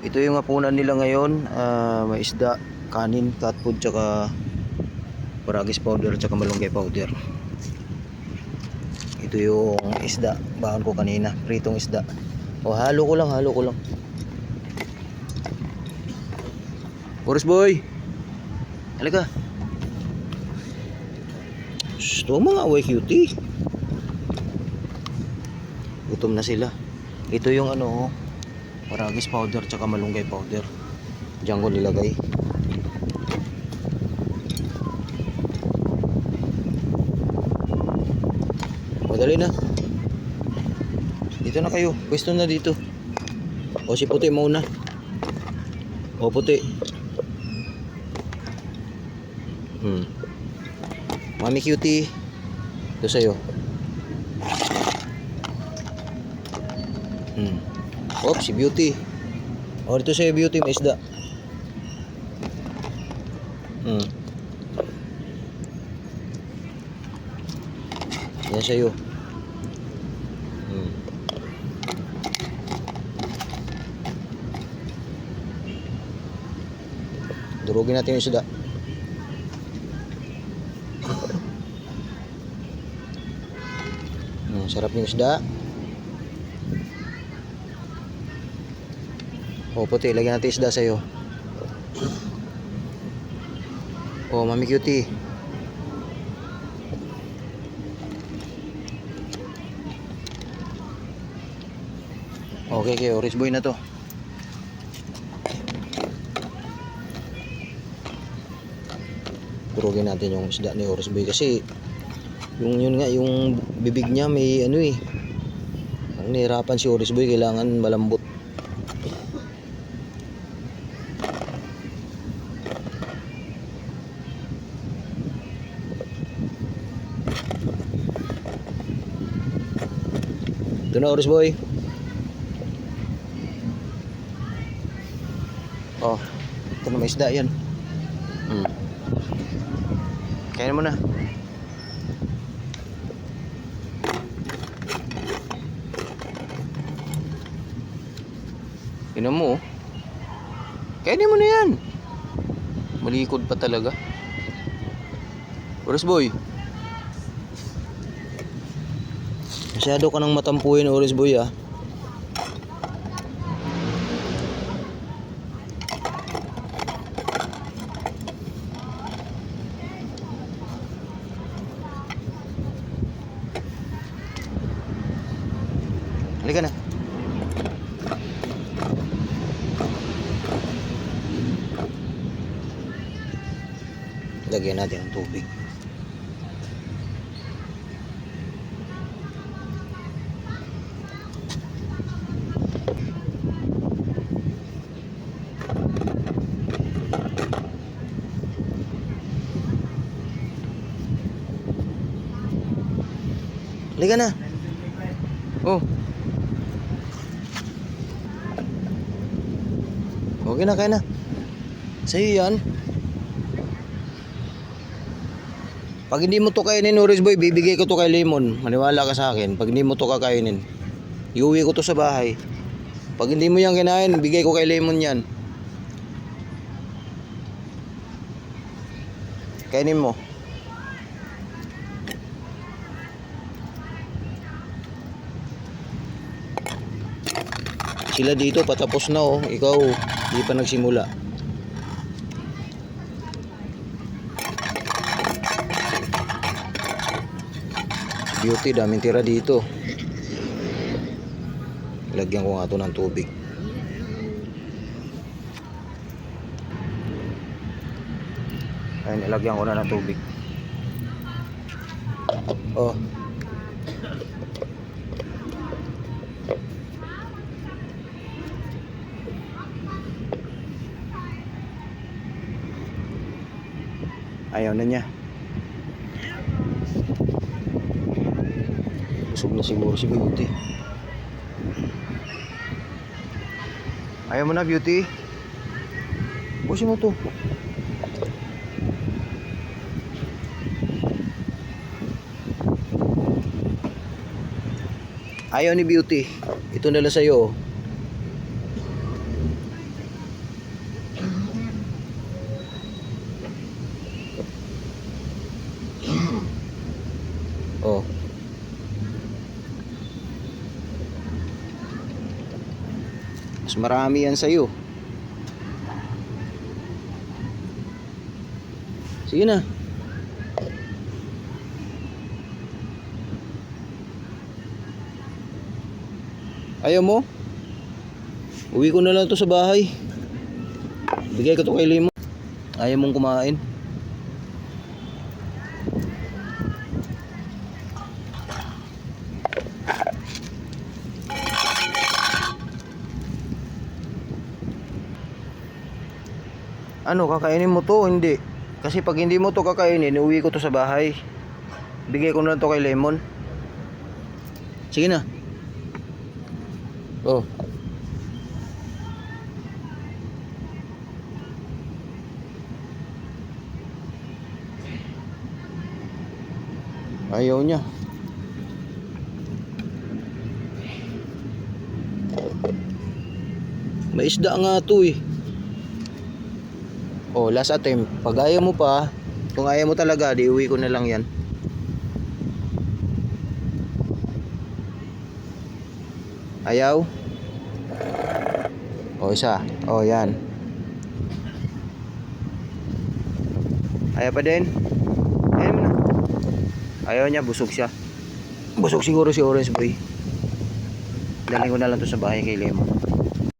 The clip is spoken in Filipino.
Ito yung hapunan nila ngayon. May isda, kanin, cat food, tsaka paragis powder, tsaka malunggay powder. Ito yung isda, baon ko kanina, pritong isda. Halo ko lang. Boris boy, halika. Ito mga away cutie. Gutom na sila. Ito yung paragis powder tsaka malunggay powder. Diyan ko nilagay. Madali na. Dito na kayo. Pwesto na dito. O si puti muna. O puti. Mami cutie. Ito sa'yo. Oops, si beauty. O dito sa'yo beauty, may isda. Yan sa'yo. Durugin natin yung isda. Sarap yung isda. O puti, lagyan natin isda sa'yo. O mami cutie. Okay, orange boy na to. Durugin natin yung isda ni orange boy kasi yun nga, yung bibig niya may ang nahirapan si orange boy, kailangan malambot. Ito na orange boy. Oh, ito na may isda yan. Kainin mo na. Tingnan mo. Kainin mo na yan. Malikod pa talaga. Orange boy. Masyado ka nang matampuhin, orange boy ah. Halika na. Lagyan natin ng tubig. Halika na. Oh. Okay na, kaya na. Sa'yo yan. Pag hindi mo to kainin, orange boy, bibigay ko to kay Lemon. Maniwala ka sa akin. Pag hindi mo to kakainin, iuwi ko to sa bahay. Pag hindi mo yan kinain, bigay ko kay Lemon yan. Kainin mo. Sila dito patapos na oh. Ikaw, hindi pa nagsimula. Beauty, daming tira dito. Lagyan ko nga ito ng tubig. Ayun, ilagyan ko na ng tubig. Oh. Ayaw na niya. Busog na siguro si Beauty. Ayaw mo na, Beauty? Busin mo to. Ayaw ni Beauty. Ito na lang sa'yo. Mas marami yan sa'yo. Sige na. Ayaw mo? Uwi ko na lang to sa bahay. Bigay ko to kay Lemon. Ayaw mong kumain. Ano, kakainin mo to? Hindi. Kasi pag hindi mo to kakainin, uwi ko to sa bahay. Bigay ko na lang to kay Lemon. Sige na. Oh. Ayaw niya. May isda nga to eh. Oh, last attempt. Pag ayaw mo pa, kung ayaw mo talaga, di uwi ko na lang yan. Ayaw? Oh, isa. Oh, yan. Ayaw pa din? Ayaw mo na. Ayaw niya, busog siya. Busog siguro si Orange Boy. Dalhin ko na lang to sa bahay kay Lemon.